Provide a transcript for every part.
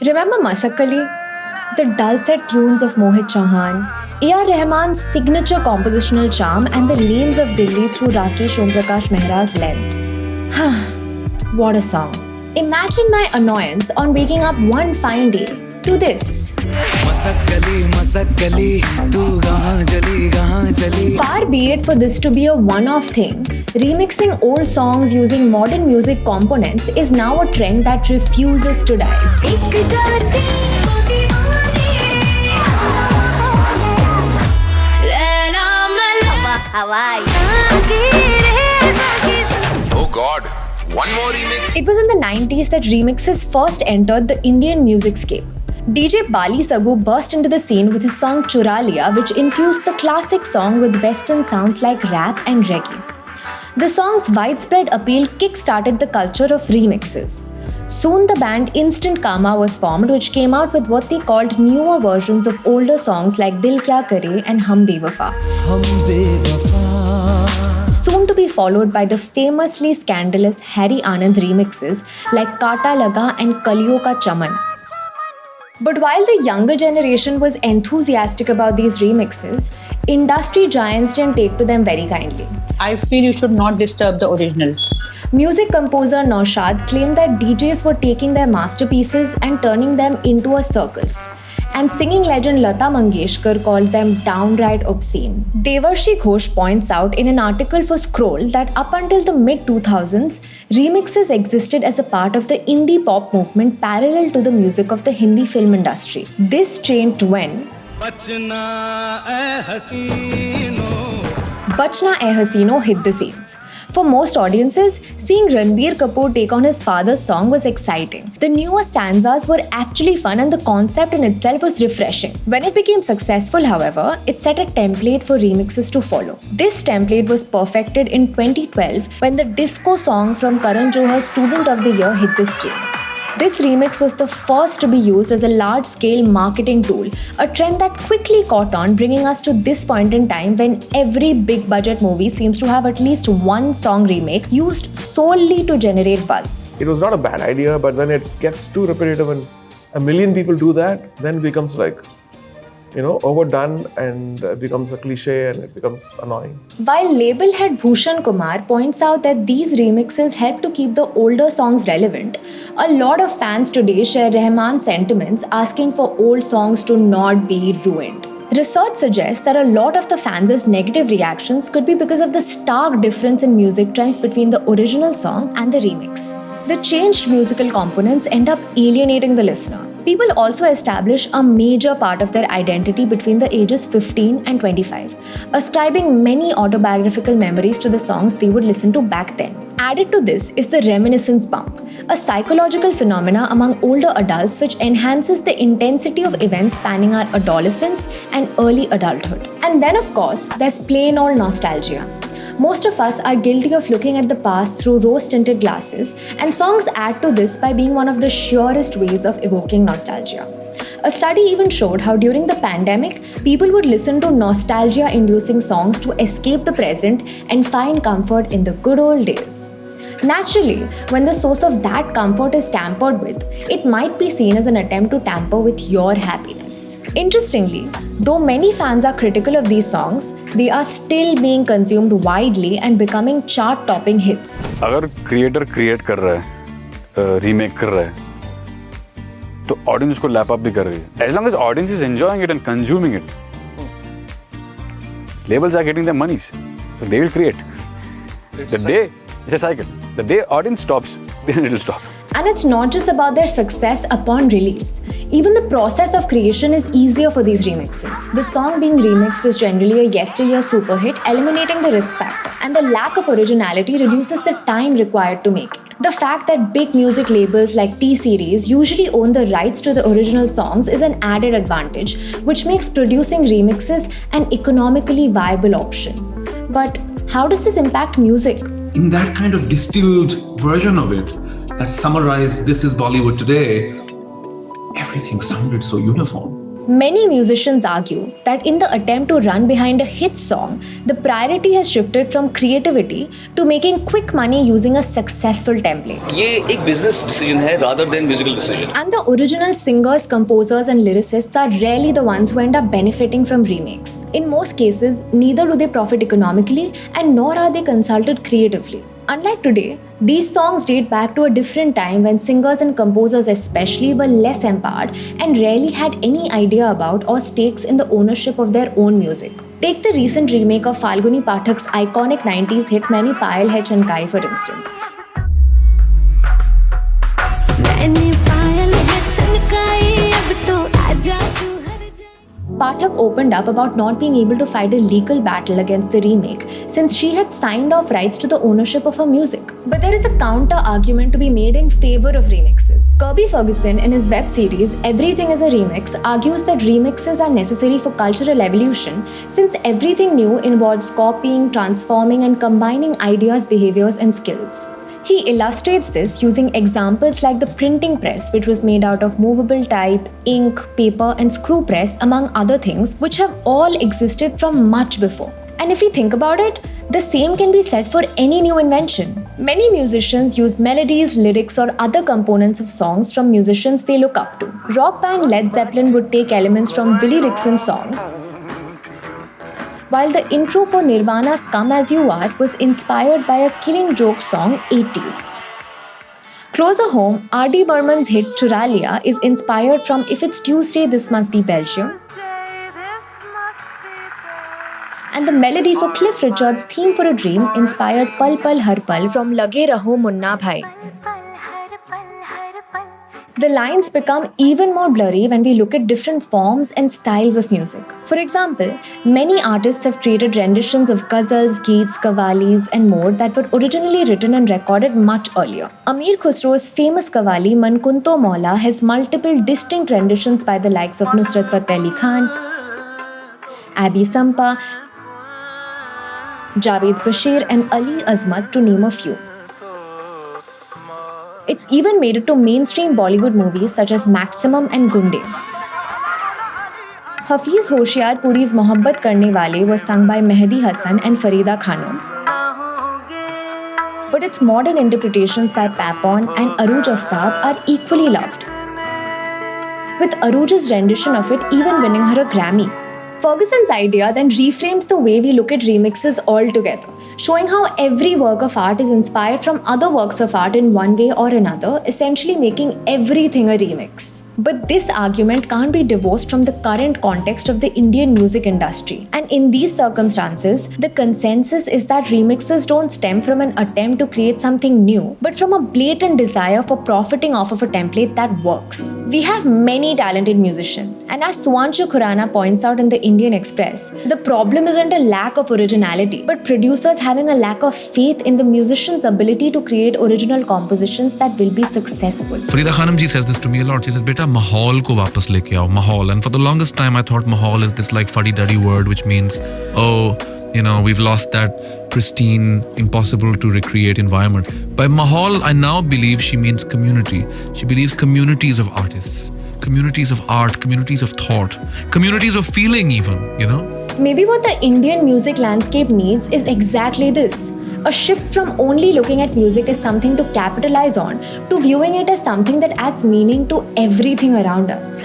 Remember Masakali? The dulcet tunes of Mohit Chauhan, A.R. Rahman's signature compositional charm, and the lanes of Delhi through Rakesh Omprakash Mehra's lens. What a song. Imagine my annoyance on waking up one fine day to this. Far be it for this to be a one-off thing, remixing old songs using modern music components is now a trend that refuses to die. Oh God, one more remix. It was in the 90s that remixes first entered the Indian music scape. DJ Bali Sagu burst into the scene with his song Chura Liya, which infused the classic song with western sounds like rap and reggae. The song's widespread appeal kick-started the culture of remixes. Soon the band Instant Karma was formed, which came out with what they called newer versions of older songs like Dil Kya Kare and Hum Bewafa. Soon to be followed by the famously scandalous Harry Anand remixes like Kaata Laga and Kaliyo Ka Chaman. But while the younger generation was enthusiastic about these remixes, industry giants didn't take to them very kindly. I feel you should not disturb the original. Music composer Naushad claimed that DJs were taking their masterpieces and turning them into a circus. And singing legend Lata Mangeshkar called them downright obscene. Devarshi Ghosh points out in an article for Scroll that up until the mid-2000s, remixes existed as a part of the indie pop movement parallel to the music of the Hindi film industry. This changed when Bachna Ae Hasino hit the scenes. For most audiences, seeing Ranbir Kapoor take on his father's song was exciting. The newer stanzas were actually fun and the concept in itself was refreshing. When it became successful, however, it set a template for remixes to follow. This template was perfected in 2012 when the disco song from Karan Johar's Student of the Year hit the screens. This remix was the first to be used as a large-scale marketing tool, a trend that quickly caught on, bringing us to this point in time when every big-budget movie seems to have at least one song remake used solely to generate buzz. It was not a bad idea, but when it gets too repetitive and a million people do that, then it becomes like, overdone and becomes a cliche and it becomes annoying. While label head Bhushan Kumar points out that these remixes help to keep the older songs relevant, a lot of fans today share Rahman's sentiments asking for old songs to not be ruined. Research suggests that a lot of the fans' negative reactions could be because of the stark difference in music trends between the original song and the remix. The changed musical components end up alienating the listener. People also establish a major part of their identity between the ages 15 and 25, ascribing many autobiographical memories to the songs they would listen to back then. Added to this is the reminiscence bump, a psychological phenomena among older adults which enhances the intensity of events spanning our adolescence and early adulthood. And then, of course, there's plain old nostalgia. Most of us are guilty of looking at the past through rose-tinted glasses, and songs add to this by being one of the surest ways of evoking nostalgia. A study even showed how during the pandemic, people would listen to nostalgia-inducing songs to escape the present and find comfort in the good old days. Naturally, when the source of that comfort is tampered with, it might be seen as an attempt to tamper with your happiness. Interestingly, though many fans are critical of these songs, they are still being consumed widely and becoming chart-topping hits. अगर creator create कर रहा है, remake कर रहा है, तो audience उसको lap up भी कर रही है. As long as audience is enjoying it and consuming it, labels are getting their monies, so they will create. It's a cycle. The day audience stops, then it will stop. And it's not just about their success upon release. Even the process of creation is easier for these remixes. The song being remixed is generally a yesteryear super hit, eliminating the risk factor, and the lack of originality reduces the time required to make it. The fact that big music labels like T-Series usually own the rights to the original songs is an added advantage, which makes producing remixes an economically viable option. But how does this impact music? In that kind of distilled version of it, that summarized this is Bollywood today, everything sounded so uniform. Many musicians argue that in the attempt to run behind a hit song, the priority has shifted from creativity to making quick money using a successful template. ये एक business decision है rather than musical decision. And the original singers, composers, and lyricists are rarely the ones who end up benefiting from remakes. In most cases, neither do they profit economically and nor are they consulted creatively. Unlike today, these songs date back to a different time when singers and composers especially were less empowered and rarely had any idea about or stakes in the ownership of their own music. Take the recent remake of Falguni Pathak's iconic 90s hit Maine Payal Hai Chankai for instance. Pathak opened up about not being able to fight a legal battle against the remake since she had signed off rights to the ownership of her music. But there is a counter argument to be made in favor of remixes. Kirby Ferguson, in his web series Everything is a Remix, argues that remixes are necessary for cultural evolution since everything new involves copying, transforming, and combining ideas, behaviors, and skills. He illustrates this using examples like the printing press, which was made out of movable type, ink, paper, and screw press, among other things, which have all existed from much before. And if we think about it, the same can be said for any new invention. Many musicians use melodies, lyrics, or other components of songs from musicians they look up to. Rock band Led Zeppelin would take elements from Willie Dixon's songs, while the intro for Nirvana's Come As You Are was inspired by a Killing Joke song 80s. Closer home, R.D. Burman's hit Chura Liya is inspired from If It's Tuesday, This Must Be Belgium. And the melody for Cliff Richard's Theme for a Dream inspired Pal Pal Har Pal from Lage Raho Munna Bhai. The lines become even more blurry when we look at different forms and styles of music. For example, many artists have created renditions of ghazals, geets, qawwalis, and more that were originally written and recorded much earlier. Amir Khusro's famous qawwali Mankunto Maula has multiple distinct renditions by the likes of Nusrat Fateh Ali Khan, Abi Sampa, Javed Bashir, and Ali Azmat, to name a few. It's even made it to mainstream Bollywood movies such as Maximum and Gunde. Hafiz Hoshiar Puri's Mohabbat Karne Wale was sung by Mehdi Hassan and Farida Khanum. But its modern interpretations by Papon and Arooj Aftab are equally loved, with Arooj's rendition of it even winning her a Grammy. Ferguson's idea then reframes the way we look at remixes altogether, showing how every work of art is inspired from other works of art in one way or another, essentially making everything a remix. But this argument can't be divorced from the current context of the Indian music industry. And in these circumstances, the consensus is that remixes don't stem from an attempt to create something new, but from a blatant desire for profiting off of a template that works. We have many talented musicians, and as Suvanshu Khurana points out in the Indian Express, the problem isn't a lack of originality, but producers having a lack of faith in the musician's ability to create original compositions that will be successful. Farida Khanum ji says this to me a lot. She says, "Beta, mahal ko wapas leke aao, mahal." And for the longest time, I thought mahal is this like fuddy-duddy word which means, oh, you know, we've lost that pristine, impossible to recreate environment. By mahal, I now believe she means community. She believes communities of artists, communities of art, communities of thought, communities of feeling even, you know? Maybe what the Indian music landscape needs is exactly this. A shift from only looking at music as something to capitalize on to viewing it as something that adds meaning to everything around us.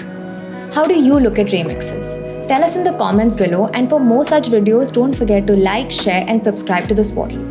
How do you look at remixes? Tell us in the comments below, and for more such videos, don't forget to like, share, and subscribe to the Swaddle.